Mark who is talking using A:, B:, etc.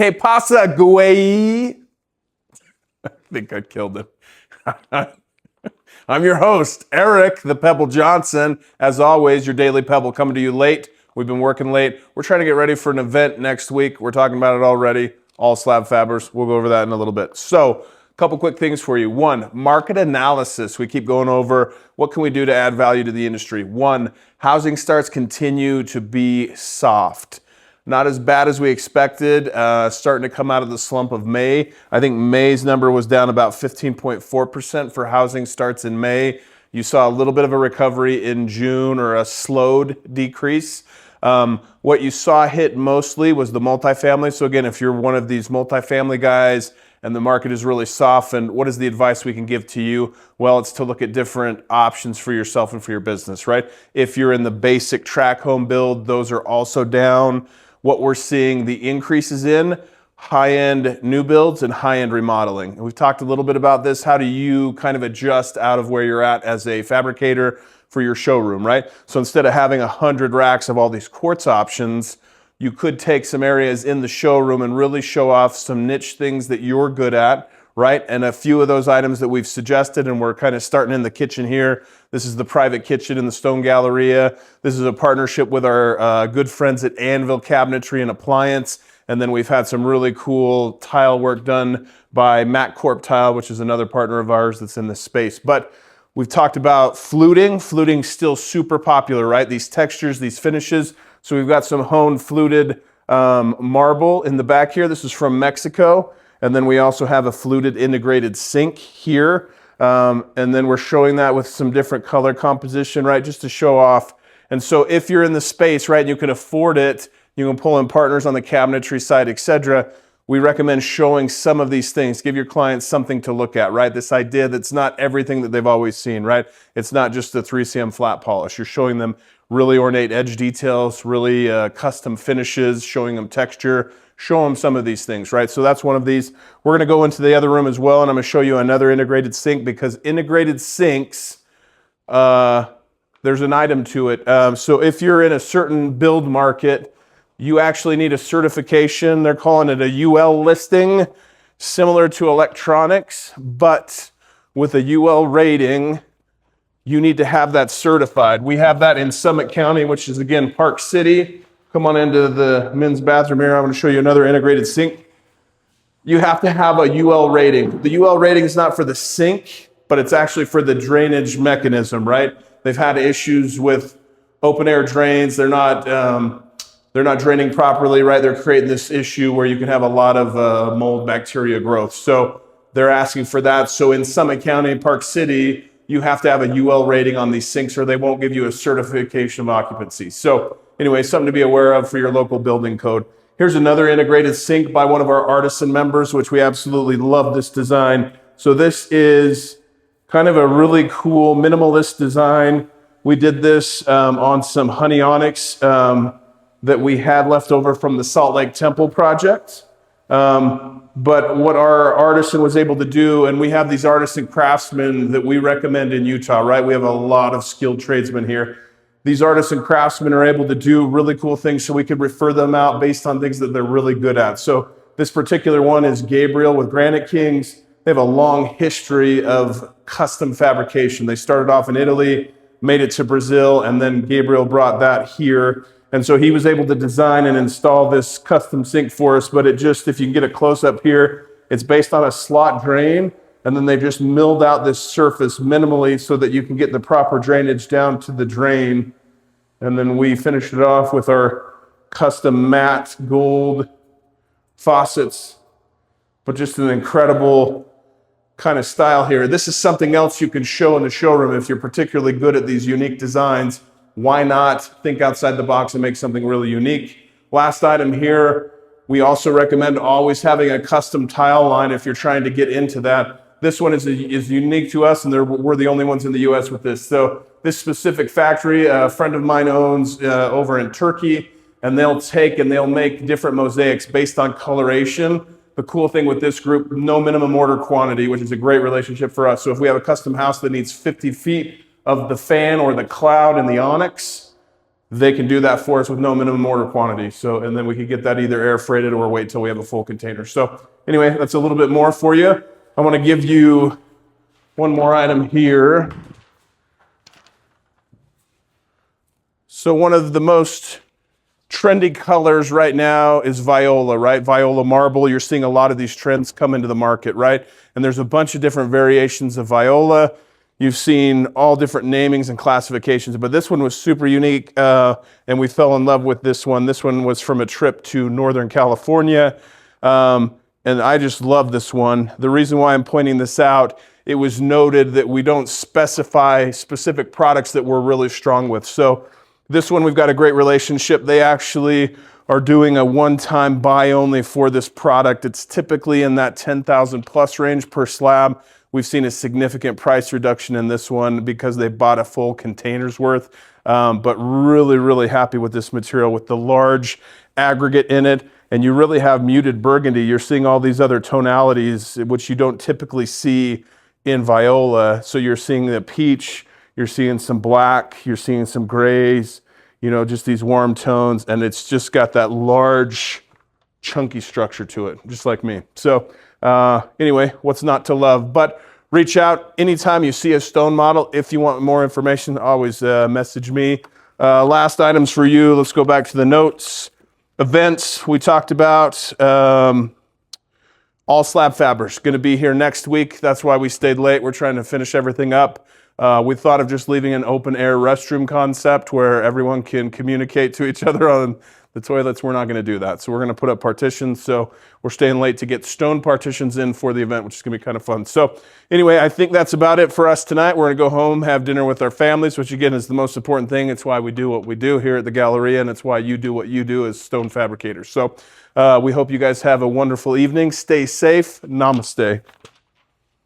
A: Que pasa, güey? I think I killed it. I'm your host, Eric the Pebble Johnson. As always, your Daily Pebble coming to you late. We've been working late. We're trying to get ready for an event next week. We're talking about it already. All Slab Fabbers. We'll go over that in a little bit. So, a couple quick things for you. One, market analysis. We keep going over what can we do to add value to the industry. One, housing starts continue to be soft. Not as bad as we expected, starting to come out of the slump of May. I think May's number was down about 15.4% for housing starts in May. You saw a little bit of a recovery in June, or a slowed decrease. What you saw hit mostly was the multifamily. So again, if you're one of these multifamily guys and the market is really softened, what is the advice we can give to you? Well, it's to look at different options for yourself and for your business, right? If you're in the basic track home build, those are also down. What we're seeing the increases in high-end new builds and high-end remodeling. And we've talked a little bit about this. How do you kind of adjust out of where you're at as a fabricator for your showroom, right? So instead of having 100 racks of all these quartz options, you could take some areas in the showroom and really show off some niche things that you're good at, right? And a few of those items that we've suggested, and we're kind of starting in the kitchen here. This is the private kitchen in the Stone Galleria. This is a partnership with our good friends at Anvil Cabinetry and Appliance. And then we've had some really cool tile work done by Matt Corp Tile, which is another partner of ours that's in this space. But we've talked about fluting. Fluting's still super popular, right? These textures, these finishes. So we've got some honed fluted marble in the back here. This is from Mexico. And then we also have a fluted integrated sink here. And then we're showing that with some different color composition, right? Just to show off. And so if you're in the space, right, and you can afford it, you can pull in partners on the cabinetry side, etc. We recommend showing some of these things. Give your clients something to look at, right? This idea that's not everything that they've always seen, right? It's not just the 3CM flat polish. You're showing them really ornate edge details, really custom finishes, showing them texture. Show them some of these things, right? So that's one of these. We're going to go into the other room as well, and I'm going to show you another integrated sink, because integrated sinks, there's an item to it. So if you're in a certain build market, you actually need a certification. They're calling it a UL listing, similar to electronics, but with a UL rating, you need to have that certified. We have that in Summit County, which is, again, Park City. Come on into the men's bathroom here. I'm going to show you another integrated sink. You have to have a UL rating. The UL rating is not for the sink, but it's actually for the drainage mechanism, right? They've had issues with open air drains. They're not draining properly, right? They're creating this issue where you can have a lot of mold bacteria growth. So they're asking for that. So in Summit County, Park City, you have to have a UL rating on these sinks, or they won't give you a certification of occupancy. So anyway, something to be aware of for your local building code. Here's another integrated sink by one of our artisan members, which we absolutely love this design. So this is kind of a really cool minimalist design. We did this on some honey onyx that we had left over from the Salt Lake Temple project. But what our artisan was able to do, and we have these artisan craftsmen that we recommend in Utah, right? We have a lot of skilled tradesmen here. These artisan craftsmen are able to do really cool things, so we could refer them out based on things that they're really good at. So this particular one is Gabriel with Granite Kings. They have a long history of custom fabrication. They started off in Italy, made it to Brazil, and then Gabriel brought that here. And so he was able to design and install this custom sink for us, but it just, if you can get a close up here, it's based on a slot drain, and then they just milled out this surface minimally so that you can get the proper drainage down to the drain. And then we finished it off with our custom matte gold faucets, but just an incredible kind of style here. This is something else you can show in the showroom if you're particularly good at these unique designs. Why not think outside the box and make something really unique? Last item here, we also recommend always having a custom tile line if you're trying to get into that. This one is unique to us, and we're the only ones in the US with this. So this specific factory, a friend of mine owns over in Turkey, and they'll make different mosaics based on coloration. The cool thing with this group, no minimum order quantity, which is a great relationship for us. So if we have a custom house that needs 50 feet of the fan or the cloud and the onyx, they can do that for us with no minimum order quantity. So, and then we can get that either air freighted or wait till we have a full container. So anyway, that's a little bit more for you. I want to give you one more item here. So one of the most trendy colors right now is Viola, right? Viola marble. You're seeing a lot of these trends come into the market, right? And there's a bunch of different variations of Viola. You've seen all different namings and classifications, but this one was super unique, and we fell in love with this one. This one was from a trip to Northern California, and I just love this one. The reason why I'm pointing this out, it was noted that we don't specify specific products that we're really strong with. So this one, we've got a great relationship. They actually are doing a one-time buy only for this product. It's typically in that 10,000 plus range per slab. We've seen a significant price reduction in this one because they bought a full container's worth, but really, really happy with this material with the large aggregate in it. And you really have muted burgundy. You're seeing all these other tonalities, which you don't typically see in Viola. So you're seeing the peach, you're seeing some black, you're seeing some grays, you know, just these warm tones. And it's just got that large, chunky structure to it, just like me. So anyway, what's not to love? But reach out anytime you see a stone model. If you want more information, always message me. Last items for you. Let's go back to the notes. Events we talked about. All Slab Fabbers going to be here next week. That's why we stayed late. We're trying to finish everything up. We thought of just leaving an open air restroom concept where everyone can communicate to each other on the toilets. We're not going to do that. So we're going to put up partitions. So we're staying late to get stone partitions in for the event, which is going to be kind of fun. So anyway, I think that's about it for us tonight. We're going to go home, have dinner with our families, which again is the most important thing. It's why we do what we do here at the Galleria, and it's why you do what you do as stone fabricators. So we hope you guys have a wonderful evening. Stay safe. Namaste.